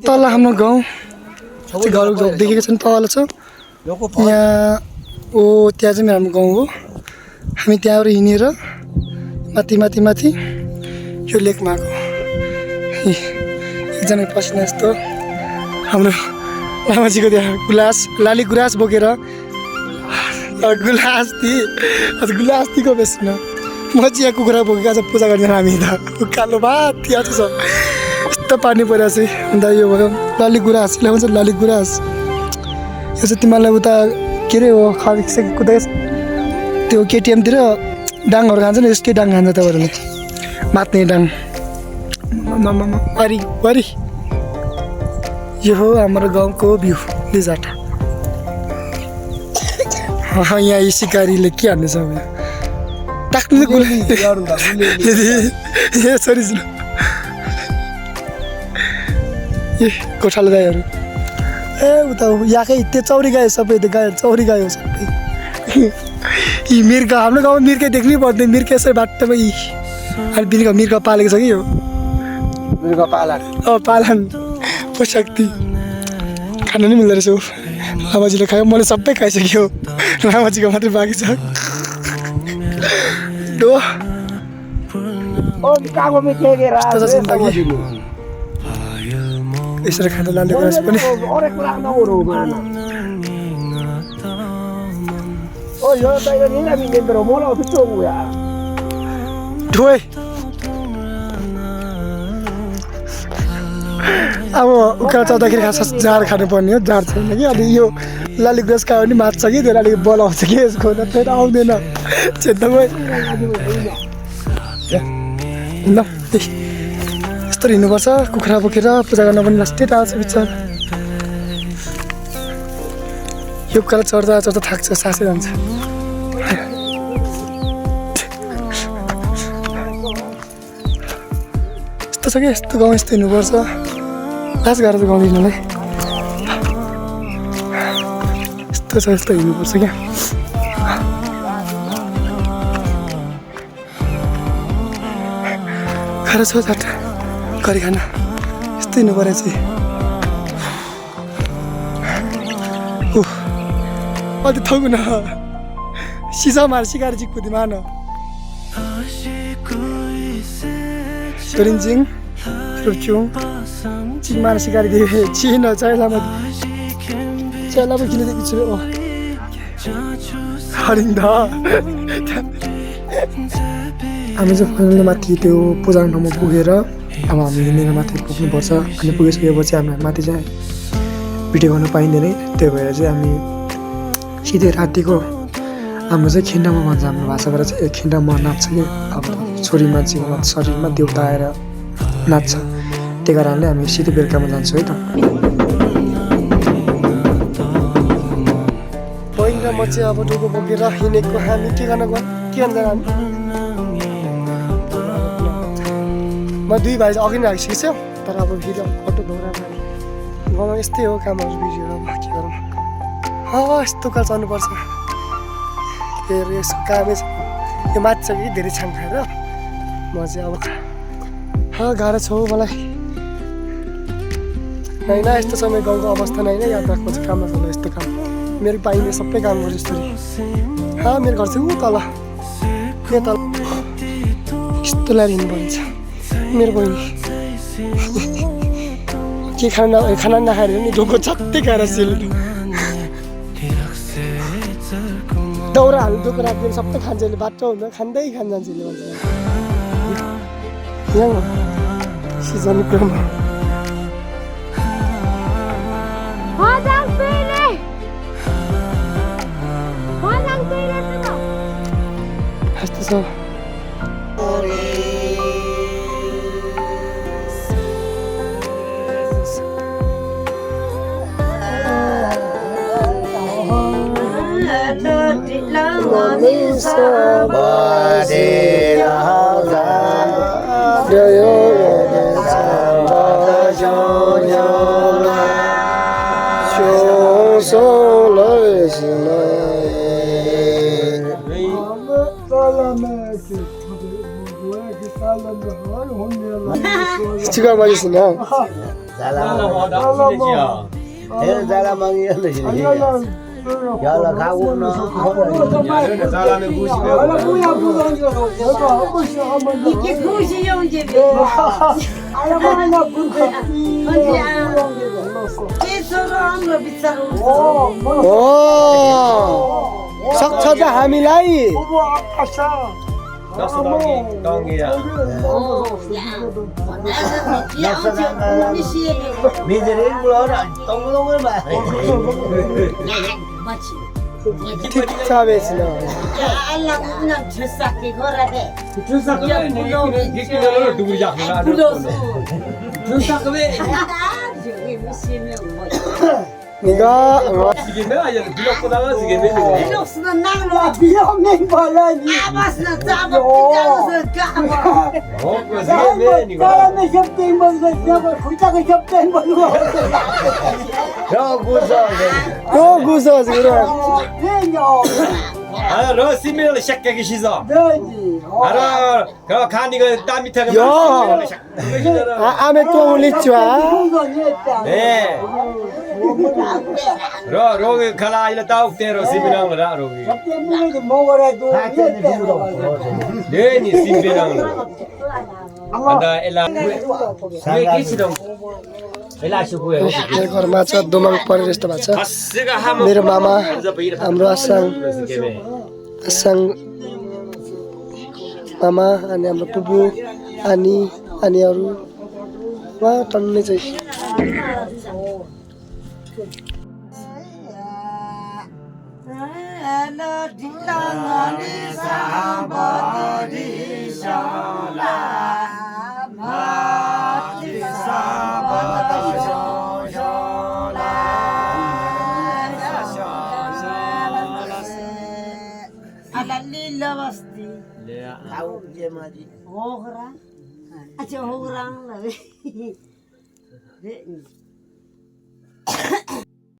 तल हाम्रो गाउँ घर देखेको छ नि तल छ यहाँ ओ त्यहाँ चाहिँ हाम्रो गाउँ हो हामी त्यहाँबाट हिँडेर माथि माथि माथि यो लेकमा आएको एकजना पसिना यस्तो हाम्रो लामाजीको त्यहाँ लाली गुराँस बोकेर गुलास्तीको बेच्न म चाहिँ यहाँ कुखुरा बोकेको आज पूजा गर्दैन हामी त कालो भात यहाँ छ यस्तो पानी परिरहेको छ अन्त यो भयो लाली गुराँस ल्याउँछ लाली गुराँस यो चाहिँ तिमीहरूलाई उता के अरे हो खरिसकेको कुदा त्यो केटिएमतिर डाङहरू खान्छ नि यसकै डाङ खान्छ तपाईँहरूले मात्ने डाङ वारी वारी यो हो हाम्रो गाउँको भ्यू लिजाट यहाँ यी सिकारीले के हान्दैछ टाक्नु सरी ए गोठालो गाईहरू ए उता यहाँकै त्यो चौरी गाई सबै त्यो गाईहरू चौरी गाई हो सबै यी मिर्का हाम्रो गाउँमा मिर्का देख्नै पर्दैन मिर्का यसरी बाटोमा यी अहिले मिर्का पालेको छ कि यो मिर्का पालन पालन पोशक्ति खानु नै मिल्दो रहेछ लामाजीले खायो मैले सबै खाइसक्यो लामाजीको मात्रै बाँकी छ यसरी खाँदा लाले गुराँस पनि अब उकालो चढ्दाखेरि खास जाँड खानुपर्ने हो जाँड छैन कि अनि यो लाली गुराँस खायो भने मात्छ कि त्यो लाली बोलाउँछ कि यसको फेरि आउँदैन चेत्दामै ल यस्तो हिँड्नुपर्छ कुखुरा बोकेर पूजा गर्न पनि लास्टै टाढो छ बिचरा यो उकालो चढ्दा चढ्दा थाक्छ सासै जान्छ यस्तो छ कि यस्तो गाउँ यस्तो हिँड्नुपर्छ लास गाह्रो छ गाउँ हिँड्नलाई यस्तो छ यस्तो हिँड्नुपर्छ क्या गाह्रो छ झट्ट गरी खान यस्तो हिँड्नु पऱ्यो चाहिँ अलि थौँ न सिसा मार सिकाएर जिक पुति मान तोरिन्जिङ रुचुङ चिङमार सिकारी दिए चिन चाइलामा चाइलामा किनेदेखि छु हरिन्द हामी चाहिँ फाइनली माथि त्यो पूजा ठाउँमा पुगेर अब हामी हिँडेर माथि पुग्नुपर्छ अनि पुगिसकेपछि हामी माथि चाहिँ भिडियो गर्न पाइँदैन त्यही भएर चाहिँ हामी सिधै रातिको हाम्रो चाहिँ खिन्डामा भन्छ हाम्रो भाषाबाट चाहिँ खिन्डामा नाच्छ कि अब छोरी मान्छेको शरीरमा देउता आएर नाच्छ त्यही कारणले हामी सिधै बेलुकामा जान्छौँ है त बहिनी र म चाहिँ अब डोको बोकेर हिँडेको हामी के गर्न हामी म दुई भाइ चाहिँ अघि नै राखिसकेको छु तर अब फेरि फोटो धोरा गाउँमा यस्तै हो कामहरू भिडियोहरू अब के गरौँ यस्तो काल चल्नुपर्छ फेरि यसको कामै छ यो माथि छ कि धेरै छाङ खाएर म चाहिँ अब गाह्रो छ मलाई होइन यस्तो छ मेरो गाउँको अवस्था होइन याद राख्नु चाहिँ काम नचल्नु यस्तो काम मेरो पाइने सबै काम गर्छु यस्तो मेरो घर चाहिँ ऊ तल यहाँ तल यस्तो लाएर हिँड्नु पर्छ मेरो बहिनी के खाना नखाएर नि ढोको छत्तै खाएर सेल्नु दाउरा हाल्नु ढोको राख्दैन सबै खान्छ यसले बाटो हुँदा खाँदै खान जान्छ यसले भन्छ यहाँ सिजन क्रममा यस्तो छ Chica, mas isso não. 이게 무엇이요 이제? केसरो बिचारो ओ सक्छ त हामीलाई ठिक छ बेच्न निगा को गुसो ro simil shakka ki shiza ara ka khani ga tami tha यो आमे तो लिचवा ro khala ila tauk te ro simil ra ro de ni simil anda ela ye kisidong ela shukuya मेरो घरमा छ दोमङ परे जस्तो भएको छ asiga ham मेरो मामा हाम्रो आसाङ मामा अनि हाम्रो पुपु अनि अरू वा टन्ने चाहिँ लीला बस्ती होगरा अच्छा होगरा